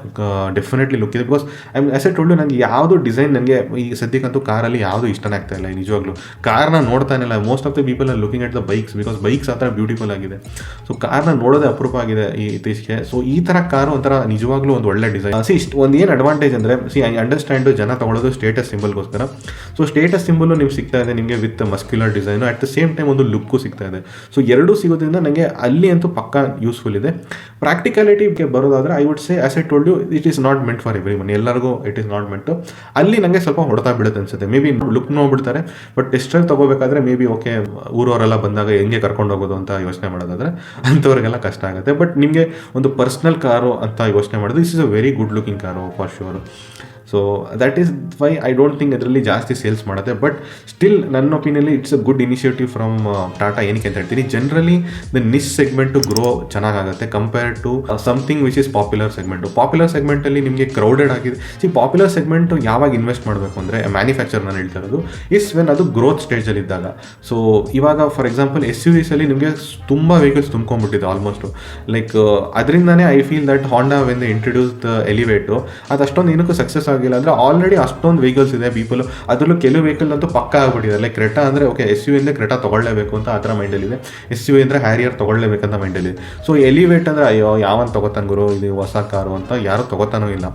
ಡೆಫಿನೆಟ್ಲಿ ಲುಕ್ ಇದೆ. ಬಿಕಾಸ್ ಆ್ಯಸ್ ಐ ಟೋಲ್ಡು ನನಗೆ ಯಾವುದು ಡಿಸೈನ್ ನನಗೆ ಈ ಸದ್ಯಕ್ಕಂತೂ ಕಾರಲ್ಲಿ ಯಾವುದು ಇಷ್ಟನೇ ಆಗ್ತಾ ಇಲ್ಲ ನಿಜವಾಗ್ಲೂ. ಕಾರ್ನ ನೋಡ್ತಾನೆ ಇಲ್ಲ. Most of the people are looking at the bikes, because bikes ಆ ಥರ ಬ್ಯೂಟಿಫುಲ್ ಆಗಿದೆ. ಸೊ ಕಾರ್ನ ನೋಡೋದೇ ಅಪರೂಪ ಆಗಿದೆ ಇತ್ತೀಚೆಗೆ. ಸೊ ಈ ಥರ ಕಾರು ಒಂಥರ ನಿಜವಾಗ್ಲೂ ಒಂದು ಒಳ್ಳೆ ಡಿಸೈನ್. ಒಂದು ಏನು ಅಡ್ವಾಂಟೇಜ್ ಅಂದರೆ ಐ ಅಂಡರ್ಸ್ಟ್ಯಾಂಡು ಜನ ತೊಗೊಳ್ಳೋದು ಸ್ಟೇಟಸ್ ಸಿಂಬಲ್ಗೋಸ್ಕರ. ಸೊ ಸ್ಟೇಟಸ್ ಸಿಂಬಲು ನಿಮ್ಗೆ ಸಿಗ್ತಾ ಇದೆ ನಿಮಗೆ with muscular design, at the same time ಒಂದು ಲುಕ್ಕು ಸಿಗ್ತಾ ಇದೆ. ಸೊ ಎರಡೂ ಸಿಗೋದ್ರಿಂದ ನನಗೆ ಅಲ್ಲಿ ಅಂತೂ ಪಕ್ಕಾ ಯೂಸ್ಫುಲ್ ಇದೆ. ಪ್ರಾಕ್ಟಿಕಾಲಿಟಿಗೆ ಬರೋದಾದರೆ I would say as I told you it is not meant for every one. ಎಲ್ಲರಿಗೂ ಇಟ್ ಈಸ್ ನಾಟ್ ಮೆಂಟು. ಅಲ್ಲಿ ನನಗೆ ಸ್ವಲ್ಪ ಹೊಡೆತಾ ಬೀಳುತ್ತೆ ಅನ್ಸುತ್ತೆ. ಮೇ ಬಿ ಲುಕ್ ನೋಡ್ಬಿಡ್ತಾರೆ, ಬಟ್ ಟೆಸ್ಟಲ್ಲಿ ತೊಗೋಬೇಕಾದ್ರೆ ಮೇ ಬಿ ಓಕೆ ಊರವರೆಲ್ಲ ಬಂದಾಗ ಹೆಂಗೆ ಕರ್ಕೊಂಡು ಹೋಗೋದು ಅಂತ ಯೋಚನೆ ಮಾಡೋದಾದರೆ ಅಂಥವ್ರಿಗೆಲ್ಲ ಕಷ್ಟ ಆಗುತ್ತೆ. ಬಟ್ ನಿಮಗೆ ಒಂದು ಪರ್ಸ್ನಲ್ ಕಾರು ಅಂತ ಯೋಚನೆ ಮಾಡೋದು this is a very good looking car for sure. So that is why I don't think ಅದರಲ್ಲಿ ಜಾಸ್ತಿ ಸೇಲ್ಸ್ ಮಾಡುತ್ತೆ. ಬಟ್ ಸ್ಟಿಲ್ ನನ್ನ ಒಪಿನಿಯನ್ಲಿ it's a good initiative from Tata. ಏನಕ್ಕೆ ಅಂತ ಹೇಳ್ತೀನಿ, generally the niche segment grow ಚೆನ್ನಾಗುತ್ತೆ compare to something which is popular segment. Popular ಸೆಗ್ಮೆಂಟಲ್ಲಿ ನಿಮಗೆ ಕ್ರೌಡೆಡ್ ಆಗಿದೆ. ಪಾಪ್ಯುಲರ್ ಸೆಗ್ಮೆಂಟು ಯಾವಾಗ ಇನ್ವೆಸ್ಟ್ ಮಾಡಬೇಕು ಅಂದರೆ ಮ್ಯಾನುಫ್ಯಾಕ್ಚರ್ ನಾನು ಹೇಳ್ತಾ ಇರೋದು ಇಸ್ ವೆನ್ ಅದು ಗ್ರೋತ್ ಸ್ಟೇಜಲ್ಲಿ ಇದ್ದಾಗ. ಸೊ ಇವಾಗ ಫಾರ್ ಎಕ್ಸಾಂಪಲ್ SUVs ಅಲ್ಲಿ ನಿಮಗೆ ತುಂಬ ವೆಹಿಕಲ್ಸ್ ತುಂಬ್ಕೊಂಡ್ಬಿಟ್ಟಿದೆ ಆಲ್ಮೋಸ್ಟು. ಲೈಕ್ ಅದರಿಂದನೇ I feel that Honda when the introduce the Elevate ಅದು ಅಷ್ಟೊಂದು ಏನಕ್ಕೂ ಸಕ್ಸಸ್ ಆಗಿಲ್ಲ. ಅಂದರೆ ಆಲ್ರೆಡಿ ಅಷ್ಟೊಂದು ವೆಹಿಕಲ್ಸ್ ಇದೆ ಪೀಪಲ್. ಅದರಲ್ಲೂ ಕೆಲವು ವೆಹಿಕಲ್ ಅಂತೂ ಪಕ್ಕ ಆಗ್ಬಿಟ್ಟಿದೆ. ಲೈಕ್ ಕ್ರೆಟಾ ಅಂದರೆ ಓಕೆ SUV ಅಂದರೆ ಕ್ರೆಟಾ ತೊಗೊಳ್ಳೇಬೇಕು ಅಂತ ಆ ಥರ ಮೈಂಡಲ್ಲಿದೆ. SUV ಅಂದರೆ ಹ್ಯಾರಿಯರ್ ತೊಗೊಳ್ಳೇಬೇಕಂತ ಮೈಂಡಲ್ಲಿದೆ. ಸೊ ಎಲಿವೇಟ್ ಅಂದರೆ ಅಯ್ಯೋ ಯಾವನ್ ತೊಗೋತಾನೆ ಗುರು ಇದು ಹೊಸ ಕಾರು ಅಂತ ಯಾರು ತೊಗೋತಾನೂ ಇಲ್ಲ.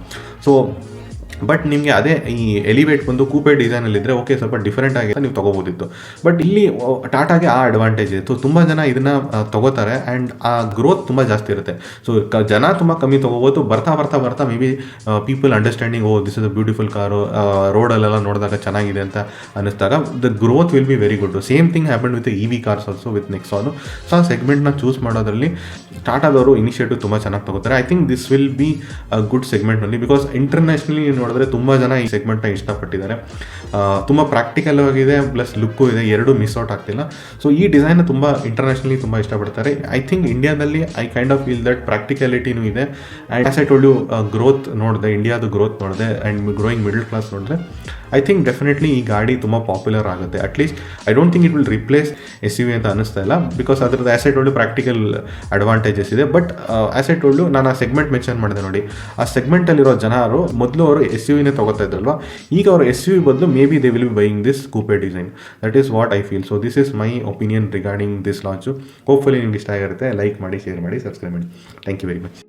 ಸೊ ಬಟ್ ನಿಮಗೆ ಅದೇ ಈ ಎಲಿವೇಟ್ ಬಂದು ಕೂಪೆ ಡಿಸೈನಲ್ಲಿದ್ದರೆ ಓಕೆ ಸ್ವಲ್ಪ ಡಿಫ್ರೆಂಟ್ ಆಗಿದೆ ನೀವು ತೊಗೋಬೋದಿತ್ತು. ಬಟ್ ಇಲ್ಲಿ ಟಾಟಾಗೆ ಆ ಅಡ್ವಾಂಟೇಜ್ ಇದೆ. ಸೊ ತುಂಬ ಜನ ಇದನ್ನು ತೊಗೋತಾರೆ ಆ್ಯಂಡ್ ಆ ಗ್ರೋತ್ ತುಂಬ ಜಾಸ್ತಿ ಇರುತ್ತೆ. ಸೊ ಜನ ತುಂಬ ಕಮ್ಮಿ ತೊಗೋಬೋದು. ಬರ್ತಾ ಬರ್ತಾ ಬರ್ತಾ maybe people understanding this is a beautiful car, ರೋಡಲ್ಲೆಲ್ಲ ನೋಡಿದಾಗ ಚೆನ್ನಾಗಿದೆ ಅಂತ ಅನ್ನಿಸ್ದಾಗ the growth will be very good. Same thing happen with EV cars also with Nexon. So ಆ ಸೆಗ್ಮೆಂಟ್ನ ಚೂಸ್ ಮಾಡೋದ್ರಲ್ಲಿ ಟಾಟಾದವರು ಇನಿಷಿಯೇಟಿವ್ ತುಂಬ ಚೆನ್ನಾಗಿ ತೊಗೋತಾರೆ. I think this will be a good ಸೆಗ್ಮೆಂಟ್ನಲ್ಲಿ. ಬಿಕಾಸ್ ಇಂಟರ್ನ್ಯಾಷನಲಿ ನೋಡಿದ್ರೆ ತುಂಬ ಜನ ಈ ಸೆಗ್ಮೆಂಟ್ನ ಇಷ್ಟಪಟ್ಟಿದ್ದಾರೆ. ತುಂಬ ಪ್ರಾಕ್ಟಿಕಲ್ ಆಗಿದೆ ಪ್ಲಸ್ ಲುಕ್ಕು ಇದೆ, ಎರಡೂ ಮಿಸ್ ಔಟ್ ಆಗ್ತಿಲ್ಲ. ಸೊ ಈ ಡಿಸೈನ್ನ ತುಂಬ ಇಂಟರ್ನ್ಯಾಷನಲಿ ತುಂಬ ಇಷ್ಟಪಡ್ತಾರೆ. ಐ ಥಿಂಕ್ ಇಂಡಿಯಾದಲ್ಲಿ I kind of feel that ಪ್ರಾಕ್ಟಿಕಾಲಿಟಿನೂ ಇದೆ. And as I told you growth ನೋಡಿದೆ, ಇಂಡಿಯಾದು ಗ್ರೋತ್ ನೋಡಿದೆ ಆ್ಯಂಡ್ ಗ್ರೋಯಿಂಗ್ ಮಿಡಲ್ ಕ್ಲಾಸ್ ನೋಡಿದ್ರೆ ಐ ಥಿಂಕ್ ಡೆಫಿನೆಟ್ಲಿ ಈ ಗಾಡಿ ತುಂಬ ಪಾಪ್ಯುಲರ್ ಆಗುತ್ತೆ. At least I don't think it will replace SUV ಅಂತ ಅನ್ನಿಸ್ತಾ ಇಲ್ಲ. ಬಿಕಾಸ್ ಅದರದ್ದು as I told practical advantages ಇದೆ. ಬಟ್ ಆಸ್ ಐ ಟೋಲ್ಡು ನಾನು ಆ ಸೆಗ್ಮೆಂಟ್ ಮೆನ್ಷನ್ ಮಾಡಿದೆ ನೋಡಿ, ಆ ಸೆಗ್ಮೆಂಟಲ್ಲಿರೋ ಜನರು ಮೊದಲು ಅವರು SUVನೇ ತೊಗೋತಾ ಇದ್ರಲ್ವ, ಈಗ ಅವರು SUV ಬದಲು maybe they will be buying this coupe design. That is what I feel. So this is my opinion regarding this launch. Hopefully ನಿಮ್ಗೆ ಇಷ್ಟ ಆಗಿರುತ್ತೆ. ಲೈಕ್ ಮಾಡಿ, ಶೇರ್ ಮಾಡಿ, ಸಬ್ಸ್ಕ್ರೈಬ್ ಮಾಡಿ. Thank you very much.